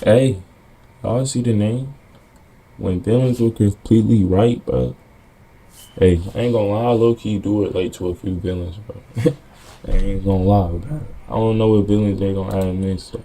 Hey, y'all see the name? When villains were completely right, bro. Hey, I ain't gonna lie, low key do it like to a few villains, bro. I ain't gonna lie, bro. I don't know what villains they gonna add in this, so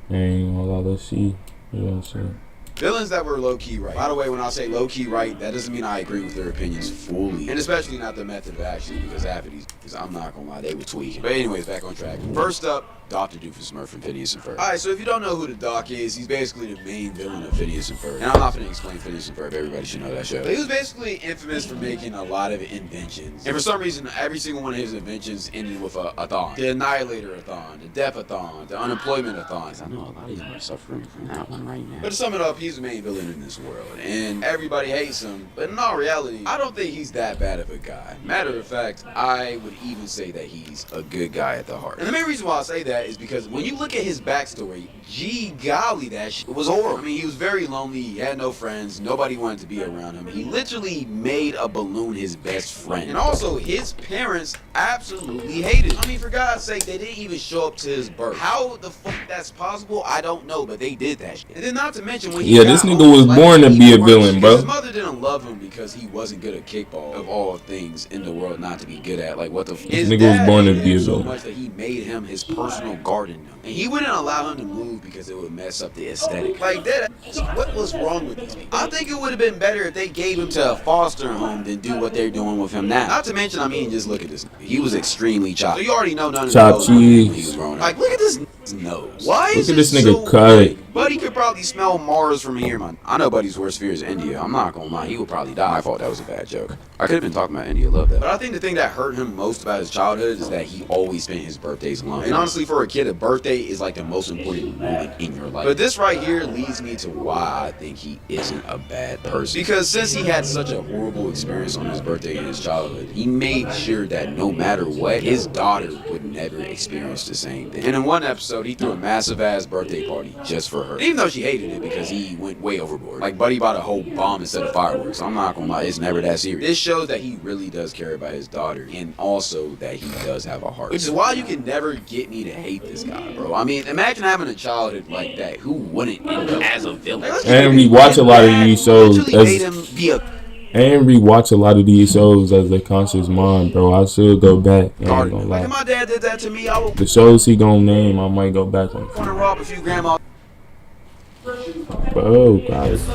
I ain't gonna lie, let's see. You know what I'm saying? Villains that were low-key right. By the way, when I say low-key right, that doesn't mean I agree with their opinions fully. And especially not the method of action, because half of these, because I'm not gonna lie, they were tweaking. But anyways, back on track. First up, Dr. Doofenshmirtz from Phineas and Ferb. Alright, so if you don't know who the Doc is, he's basically the main villain of Phineas and Ferb. And I'm not gonna explain Phineas and Ferb, everybody should know that show. But he was basically infamous for making a lot of inventions. And for some reason, every single one of his inventions ended with a thon. The Annihilator-a-thon, the Death-a-thon, the Unemployment-a-thon. I know a lot of you are suffering from that one right now. But to sum it up, he's the main villain in this world. And everybody hates him. But in all reality, I don't think he's that bad of a guy. Matter of fact, I would even say that he's a good guy at the heart. And the main reason why I say that is because when you look at his backstory, gee golly, that shit was horrible. I mean, he was very lonely, he had no friends, nobody wanted to be around him. He literally made a balloon his best friend. And also, his parents absolutely hated him. I mean, for God's sake, they didn't even show up to his birth. How the fuck that's possible, I don't know, but they did that shit. And then not to mention when he This nigga was born to be a villain, bro. His mother didn't love him because he wasn't good at kickball, of all things in the world not to be good at. Like, what the fuck? This nigga was born to be a so villain. much that he made him his personal garden. And he wouldn't allow him to move because it would mess up the aesthetic. Like that, what was wrong with these people? I think it would have been better if they gave him to a foster home than do what they're doing with him now. Not to mention, I mean, just look at this. He was extremely choppy. So you already know none of those when he was growing up. Like, look at this nose. Why is Look at this it nigga so cut. big? Buddy could probably smell Mars from here, man. I know Buddy's worst fear is India. I'm not gonna lie, he would probably die. My fault, that was a bad joke. I could have been talking about India, love that. But I think the thing that hurt him most about his childhood is that he always spent his birthdays alone. And honestly, for a kid, a birthday is like the most important moment in your life. But this right here leads me to why I think he isn't a bad person. Because since he had such a horrible experience on his birthday in his childhood, he made sure that no matter what, his daughter would never experience the same thing. And in one episode, he threw a massive ass birthday party just for her. Even though she hated it because he went way overboard. Like, Buddy bought a whole bomb instead of fireworks. I'm not gonna lie, it's never that serious. This shows that he really does care about his daughter, and also that he does have a heart. Which is why you can never get me to hate this guy, bro. I mean, imagine having a childhood like that. Who wouldn't end up as a villain? And we watch a lot of these shows made him be a and rewatch a lot of these shows as a conscious mind, bro. I should go back. I ain't gonna lie. Like, if my dad did that to me, I would The shows he gonna name, I might go back on. want to rob a few grandmas. Bro, guys.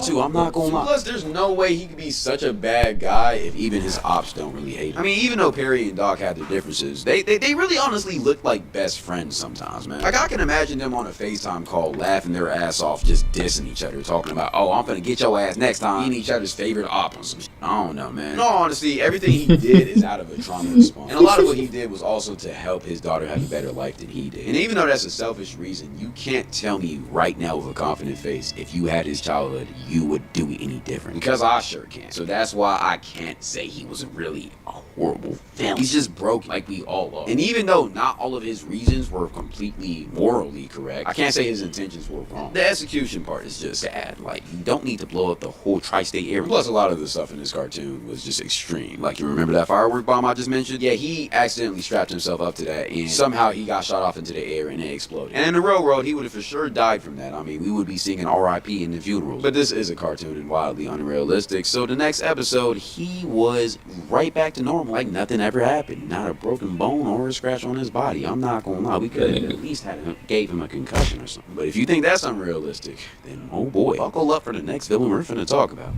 Too, I'm not gonna lie. Plus, there's no way he could be such a bad guy if even his ops don't really hate him. I mean, even though Perry and Doc had their differences, they really honestly look like best friends sometimes, man. Like, I can imagine them on a FaceTime call, laughing their ass off, just dissing each other, talking about, oh, I'm gonna get your ass next time, being each other's favorite op or some shit. I don't know, man. In all honesty, everything he did is out of a trauma response. And a lot of what he did was also to help his daughter have a better life than he did. And even though that's a selfish reason, you can't tell me right now with a confident face, if you had his childhood, you would do any different, because I sure can't. So that's why I can't say he was really a horrible villain. He's just broken like we all are. And even though not all of his reasons were completely morally correct, I can't say his intentions were wrong. The execution part is just sad. Like, you don't need to blow up the whole tri-state area. Plus, a lot of the stuff in this cartoon was just extreme. Like, you remember that firework bomb I just mentioned? Yeah, he accidentally strapped himself up to that, and somehow he got shot off into the air and it exploded. And in the real world, he would have for sure died from that. I mean, we would be singing R.I.P. in the funerals. But this is a cartoon and wildly unrealistic, so the next episode, he was right back to normal, like nothing ever happened. Not a broken bone or a scratch on his body. I'm not gonna lie, we could have at least gave him a concussion or something. But if you think that's unrealistic, then oh boy, buckle up for the next villain we're finna talk about.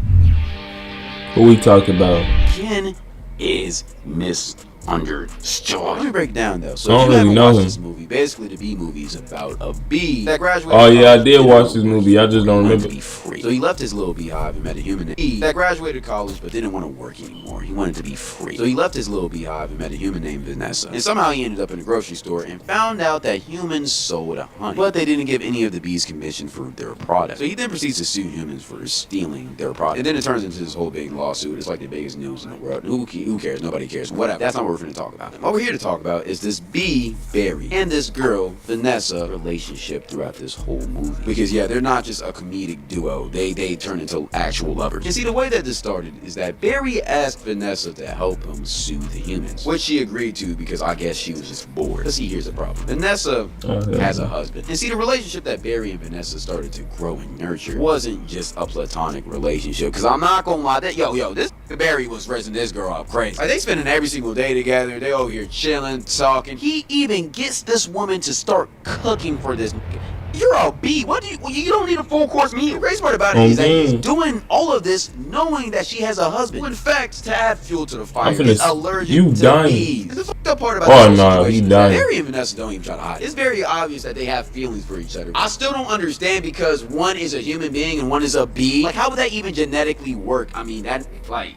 Who we talk about? Ken is misunderstood. Let me break it down though. So I don't if you really haven't know watched him. this movie, basically the B movie is about a bee that graduated. Oh yeah, I college, did but watch didn't this want to movie. I just don't He wanted remember. to be free. So he left his little beehive and met a human named Bee that graduated college but didn't want to work anymore. He wanted to be free. So he left his little beehive and met a human named Vanessa. And somehow he ended up in a grocery store and found out that humans sold honey, but they didn't give any of the bees commission for their product. So he then proceeds to sue humans for stealing their product. And then it turns into this whole big lawsuit. It's like the biggest news in the world. Who cares? Nobody cares. Whatever. That's not what we're we're finna talk about him. What we're here to talk about is this B, Barry, and this girl, Vanessa, relationship throughout this whole movie. Because yeah, they're not just a comedic duo. They turn into actual lovers. And see, the way that this started is that Barry asked Vanessa to help him soothe the humans, which she agreed to because I guess she was just bored. But see, here's the problem. Vanessa has a husband. And see, the relationship that Barry and Vanessa started to grow and nurture wasn't just a platonic relationship. Because I'm not gonna lie, that this Barry was raising this girl up crazy. Like, they spending every single day together. They over here chilling, talking. He even gets this woman to start cooking for this nigga. You're a B. What do you don't need a full course meal. The great part about it is that he's doing all of this knowing that she has a husband. Who in fact, to add fuel to the fire, is allergic to bees. And the fucked up part about this situation is that Barry and Vanessa don't even try to hide it. It's very obvious that they have feelings for each other. I still don't understand because one is a human being and one is a bee. Like, how would that even genetically work? I mean, that like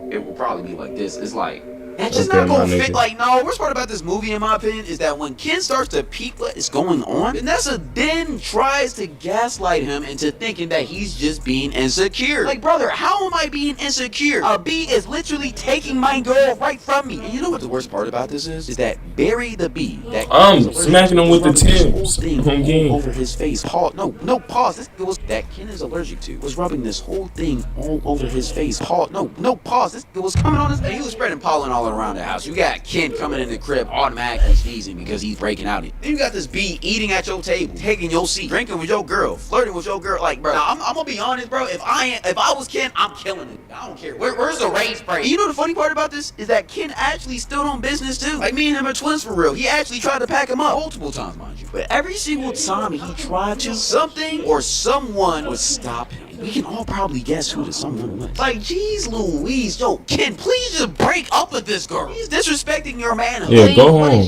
it will probably be like this. It's like, that's just not gonna fit. Like, no, worst part about this movie, in my opinion, is that when Ken starts to peep what is going on, Vanessa then tries to gaslight him into thinking that he's just being insecure. Like, brother, how am I being insecure? A bee is literally taking my girl right from me. And you know what the worst part about this is? Is that Barry the bee, that I'm smacking him with the Timbs all over his face. Pause. No, pause. This was that Ken is allergic to. Was rubbing this whole thing all over his face. Pause. No, pause. This was coming on his face. He was spreading pollen all around the house. You got Ken coming in the crib automatically sneezing because he's breaking out. Then you got this bee eating at your table, taking your seat, drinking with your girl, flirting with your girl. Like, bro, now, I'm gonna be honest, bro. If I was Ken, I'm killing it. I don't care. Where's the rage spray? And you know the funny part about this is that Ken actually stood on business too. Like, me and him are twins for real. He actually tried to pack him up multiple times, mind you. But every single time he tried to, something or someone would stop him. We can all probably guess who the someone was. Like, geez Louise, yo, Ken, please just break up with this girl. He's disrespecting your manhood. Yeah, go home.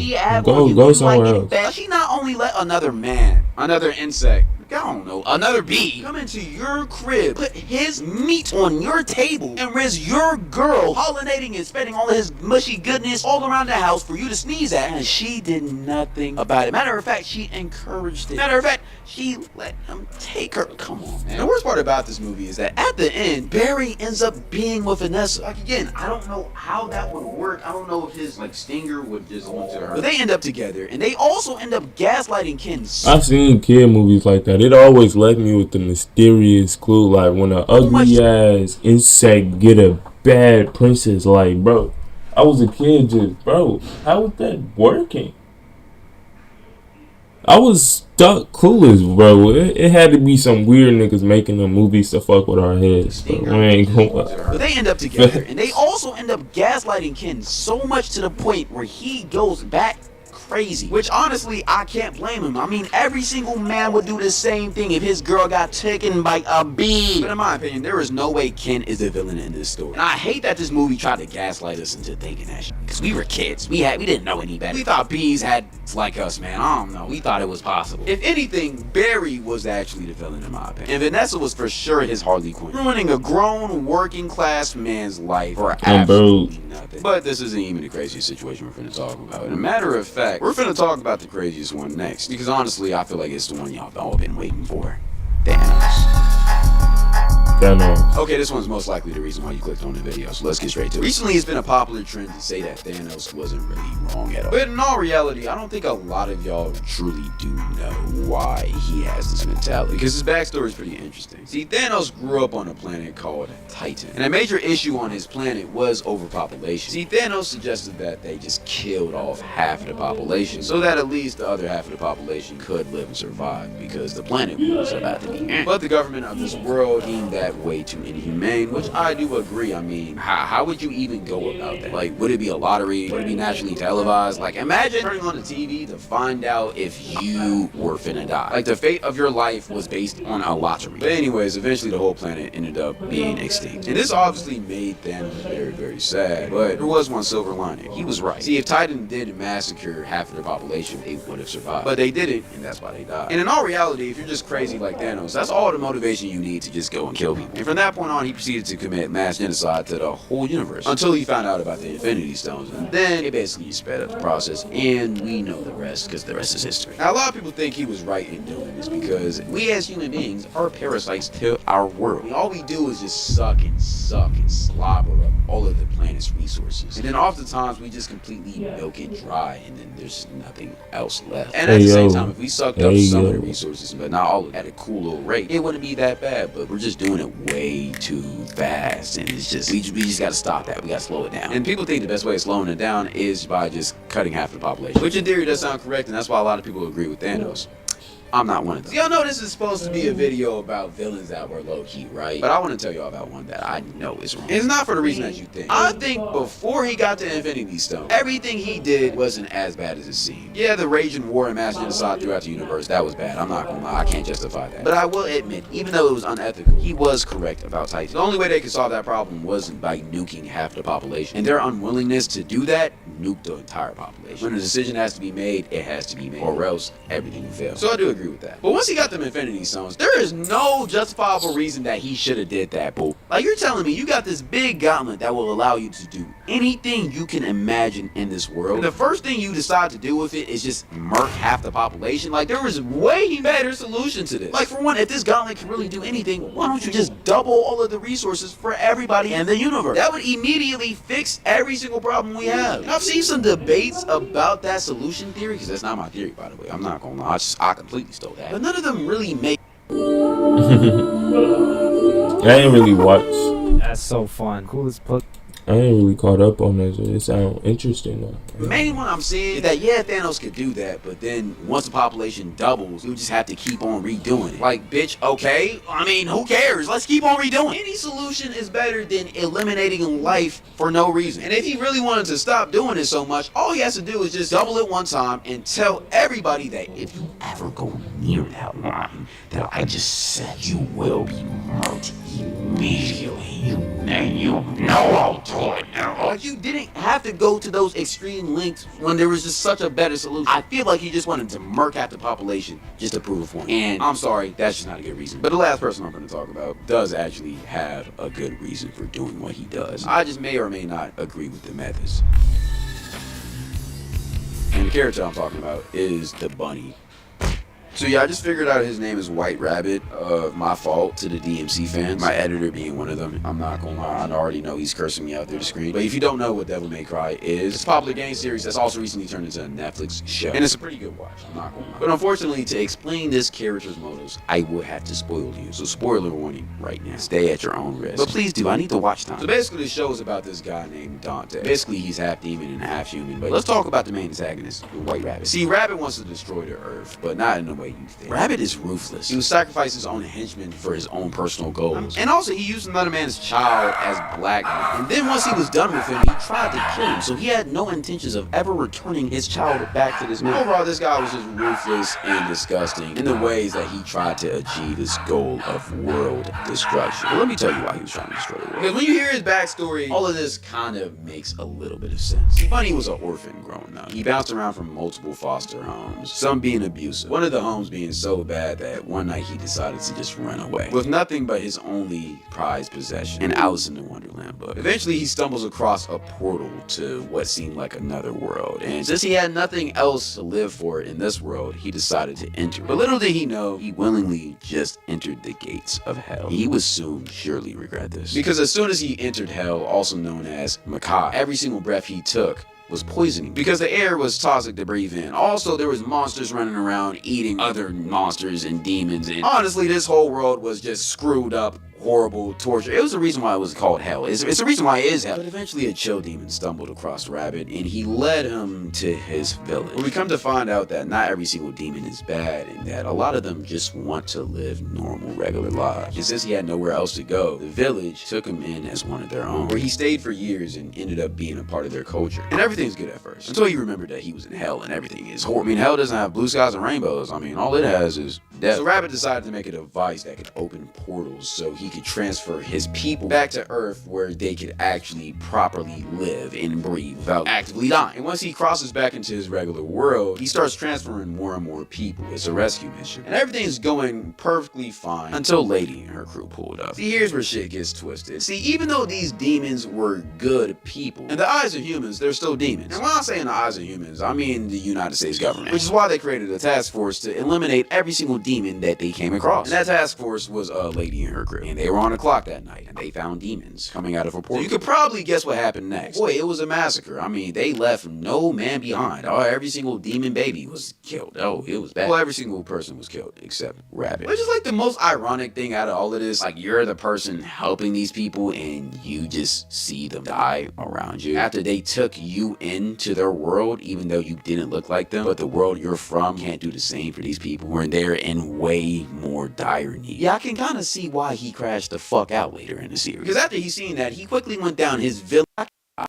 Go somewhere else. She not only let another man, another insect, I don't know, another bee come into your crib, put his meat on your table, and risk your girl pollinating and spreading all of his mushy goodness all around the house for you to sneeze at, and she did nothing about it. Matter of fact, she encouraged it. Matter of fact, she let him take her. Come on, man. The worst part about this movie is that at the end, Barry ends up being with Vanessa. Like, again, I don't know how that would work. I don't know if his stinger would just go into her. But they end up together, and they also end up gaslighting Ken. I've seen kid movies like that. It always left me with the mysterious clue, like when an ugly ass insect get a bad princess. Like, bro, I was a kid, just bro, how was that working? I was stuck clueless, bro. It had to be some weird niggas making the movies to fuck with our heads. But we ain't gonna. But they end up together, and they also end up gaslighting Ken so much to the point where he goes back crazy. Which honestly, I can't blame him. I mean, every single man would do the same thing if his girl got taken by a bee. But in my opinion, there is no way Ken is the villain in this story. And I hate that this movie tried to gaslight us into thinking that shit. Because we were kids. We didn't know any better. We thought bees had like us, man. I don't know. We thought it was possible. If anything, Barry was actually the villain in my opinion. And Vanessa was for sure his Harley Quinn. Ruining a grown working class man's life for absolutely nothing. But this isn't even the craziest situation we're finna talk about. And a matter of fact, we're finna talk about the craziest one next. Because honestly, I feel like it's the one y'all have all been waiting for. Thanos. Okay, this one's most likely the reason why you clicked on the video, so let's get straight to it. Recently, it's been a popular trend to say that Thanos wasn't really wrong at all. But in all reality, I don't think a lot of y'all truly do know why he has this mentality, because his backstory is pretty interesting. See, Thanos grew up on a planet called Titan, and a major issue on his planet was overpopulation. See, Thanos suggested that they just killed off half of the population, so that at least the other half of the population could live and survive, because the planet was about to be. But the government of this world deemed that way too inhumane, which I do agree. I mean, how would you even go about that? Like, would it be a lottery? Would it be nationally televised? Like, imagine turning on the TV to find out if you were finna die. Like, the fate of your life was based on a lottery. But anyways, eventually the whole planet ended up being extinct. And this obviously made Thanos very, very sad. But there was one silver lining. He was right. See, if Titan did massacre half of the population, they would have survived. But they didn't, and that's why they died. And in all reality, if you're just crazy like Thanos, that's all the motivation you need to just go and kill people. people. And from that point on, he proceeded to commit mass genocide to the whole universe until he found out about the Infinity Stones. And then it basically sped up the process, and we know the rest because the rest is history. Now, a lot of people think he was right in doing this because we as human beings are parasites to our world. I mean, all we do is just suck and slobber up all of the planet's resources. And then oftentimes we just completely milk it dry, and then there's nothing else left. And at the same time, if we sucked up some of the resources, but not all of it, at a cool little rate, it wouldn't be that bad. But we're just doing it way too fast, and it's just we just gotta stop that. We gotta slow it down. And people think the best way of slowing it down is by just cutting half the population, which in theory does sound correct, and that's why a lot of people agree with Thanos. I'm not one of them. Y'all know this is supposed to be a video about villains that were low-key, right? But I want to tell y'all about one that I know is wrong. It's not for the reason that you think. I think before he got the Infinity Stone, everything he did wasn't as bad as it seemed. Yeah, the raging war and mass genocide throughout the universe, that was bad. I'm not gonna lie, I can't justify that. But I will admit, even though it was unethical, he was correct about Titan. The only way they could solve that problem wasn't by nuking half the population. And their unwillingness to do that nuked the entire population. When a decision has to be made, it has to be made, or else everything will fail. So I do agree with that. But once he got them Infinity Stones, there is no justifiable reason that he should have did that, boo. Like, you're telling me you got this big gauntlet that will allow you to do anything you can imagine in this world, and the first thing you decide to do with it is just murk half the population? Like, there is way better solution to this. Like, for one, if this gauntlet can really do anything, why don't you just double all of the resources for everybody in the universe? That would immediately fix every single problem we have. And I've seen some debates about that solution theory, because that's not my theory, by the way. I'm not gonna lie, I completely stole that. But none of them really make I ain't really watched. That's so fun. Coolest book. I ain't really caught up on this. It sounds interesting though. The main one I'm seeing is that, yeah, Thanos could do that, but then once the population doubles, you just have to keep on redoing it. Like, bitch, okay? I mean, who cares? Let's keep on redoing it. Any solution is better than eliminating life for no reason. And if he really wanted to stop doing it so much, all he has to do is just double it one time and tell everybody that if you ever go near that line that I just said, you will be murdered immediately. And you know I'll do it now. Like, you didn't have to go to those extreme lengths when there was just such a better solution. I feel like he just wanted to murk half the population just to prove a point. And I'm sorry, that's just not a good reason. But the last person I'm going to talk about does actually have a good reason for doing what he does. I just may or may not agree with the methods. And the character I'm talking about is the bunny. So yeah, I just figured out his name is White Rabbit. My fault to the DMC fans. My editor being one of them. I'm not gonna lie, I already know he's cursing me out through the screen. But if you don't know what Devil May Cry is, it's a popular game series that's also recently turned into a Netflix show. And it's a pretty good watch, I'm not gonna lie. But unfortunately, to explain this character's motives, I will have to spoil you. So spoiler warning right now. Stay at your own risk. But please do, I need to watch time. So basically the show is about this guy named Dante. Basically he's half demon and half human. But let's talk about the main antagonist, the White Rabbit. See, Rabbit wants to destroy the Earth, but not in the way you think. Rabbit is ruthless. He would sacrifice his own henchmen for his own personal goals. And also, he used another man's child as blackmail. And then once he was done with him, he tried to kill him. So he had no intentions of ever returning his child back to this man. Overall, this guy was just ruthless and disgusting in the ways that he tried to achieve his goal of world destruction. Well, let me tell you why he was trying to destroy the world. Because when you hear his backstory, all of this kind of makes a little bit of sense. See, Bunny was an orphan growing up. He bounced around from multiple foster homes, some being abusive. One of the homes being so bad that one night he decided to just run away with nothing but his only prized possession, an Alice in the Wonderland book. Eventually he stumbles across a portal to what seemed like another world, and since he had nothing else to live for in this world, he decided to enter it. But little did he know, he willingly just entered the gates of hell. He would soon surely regret this, because as soon as he entered hell, also known as Makai, every single breath he took was poisoning, because the air was toxic to breathe in. Also, there was monsters running around eating other monsters and demons, and honestly, this whole world was just screwed up, horrible, torture. It was the reason why it was called hell. It's the reason why it is hell. But eventually a chill demon stumbled across Rabbit, and he led him to his village. Where we come to find out that not every single demon is bad, and that a lot of them just want to live normal, regular lives. And since he had nowhere else to go, the village took him in as one of their own, where he stayed for years and ended up being a part of their culture. And everything's good at first, until he remembered that he was in hell and everything is horrible. I mean, hell doesn't have blue skies and rainbows. I mean, all it has is death. So Rabbit decided to make a device that could open portals, so he he could transfer his people back to Earth where they could actually properly live and breathe without actively dying. And once he crosses back into his regular world, he starts transferring more and more people. It's a rescue mission. And everything's going perfectly fine until Lady and her crew pulled up. See, here's where shit gets twisted. See, even though these demons were good people, in the eyes of humans, they're still demons. And when I say in the eyes of humans, I mean the United States government, which is why they created a task force to eliminate every single demon that they came across. And that task force was a Lady and her crew. And they were on the clock that night, and they found demons coming out of a portal. So you could probably guess what happened next. Boy, it was a massacre. I mean, they left no man behind. Oh, every single demon baby was killed. Oh, it was bad. Well, every single person was killed except Rabbit. Which is like the most ironic thing out of all of this. Like, you're the person helping these people, and you just see them die around you. After they took you into their world, even though you didn't look like them, but the world you're from can't do the same for these people when they're in way more dire need. Yeah, I can kind of see why he crashed the fuck out later in the series. Because after he seen that, he quickly went down his villain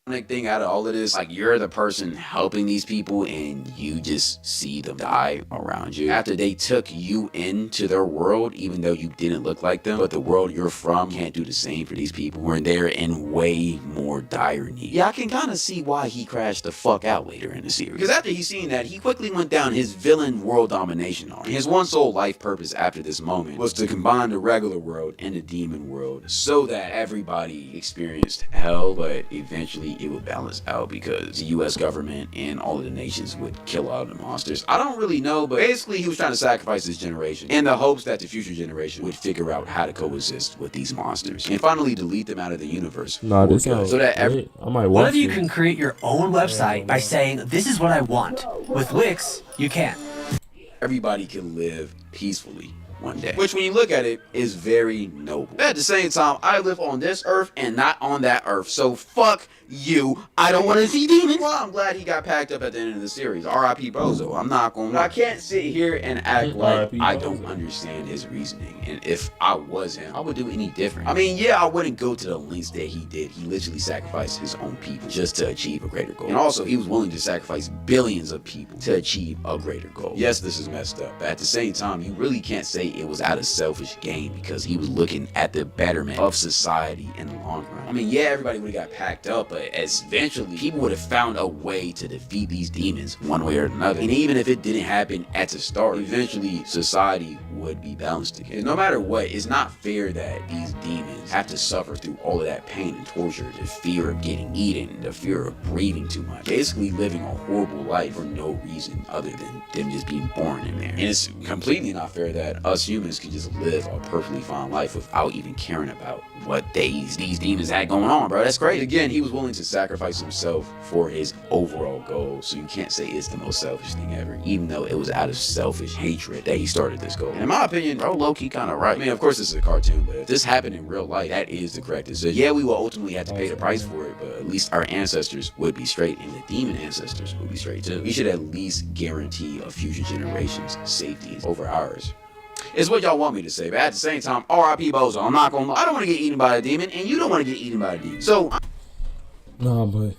ironic thing out of all of this. Like, you're the person helping these people, and you just see them die around you. After they took you into their world, even though you didn't look like them, but the world you're from can't do the same for these people when they're in way more dire need. Yeah, I can kind of see why he crashed the fuck out later in the series. Because after he seen that, he quickly went down his villain world domination arc. His one sole life purpose after this moment was to combine the regular world and the demon world so that everybody experienced hell, but eventually it would balance out because the US government and all of the nations would kill all the monsters. I don't really know, but basically he was trying to sacrifice this generation in the hopes that the future generation would figure out how to coexist with these monsters and finally delete them out of the universe. Nah, this so that I might watch What if you it. can create your own website by saying, this is what I want? With Wix, you can. everybody can live peacefully one day. Which, when you look at it, is very noble. But at the same time, I live on this earth and not on that earth. So fuck you. I don't want to see demons. Well, I'm glad he got packed up at the end of the series. R.I.P. Bozo. I'm not going to. I can't sit here and act like I don't understand his reasoning. And if I was him, I would do any different. I mean, yeah, I wouldn't go to the lengths that he did. He literally sacrificed his own people just to achieve a greater goal. And also, he was willing to sacrifice billions of people to achieve a greater goal. Yes, this is messed up. But at the same time, you really can't say it was out of selfish gain because he was looking at the betterment of society in the long run. I mean, yeah, everybody would have got packed up, but as eventually people would have found a way to defeat these demons one way or another. And even if it didn't happen at the start, eventually society would be balanced again. No matter what, it's not fair that these demons have to suffer through all of that pain and torture, the fear of getting eaten, the fear of breathing too much, basically living a horrible life for no reason other than them just being born in there. And it's completely not fair that us humans can just live a perfectly fine life without even caring about what these demons had going on, bro. That's crazy. Again, he was willing to sacrifice himself for his overall goal, so you can't say it's the most selfish thing ever, even though it was out of selfish hatred that he started this goal. And in my opinion, bro, low-key kind of right. I mean, of course this is a cartoon, but if this happened in real life, that is the correct decision. Yeah, we will ultimately have to pay the price for it, but at least our ancestors would be straight, and the demon ancestors would be straight too. We should at least guarantee a future generation's safety over ours. It's what y'all want me to say, but at the same time, R.I.P. Bozo. I'm not gonna lie. I don't want to get eaten by a demon, and you don't want to get eaten by a demon. So, Nah, but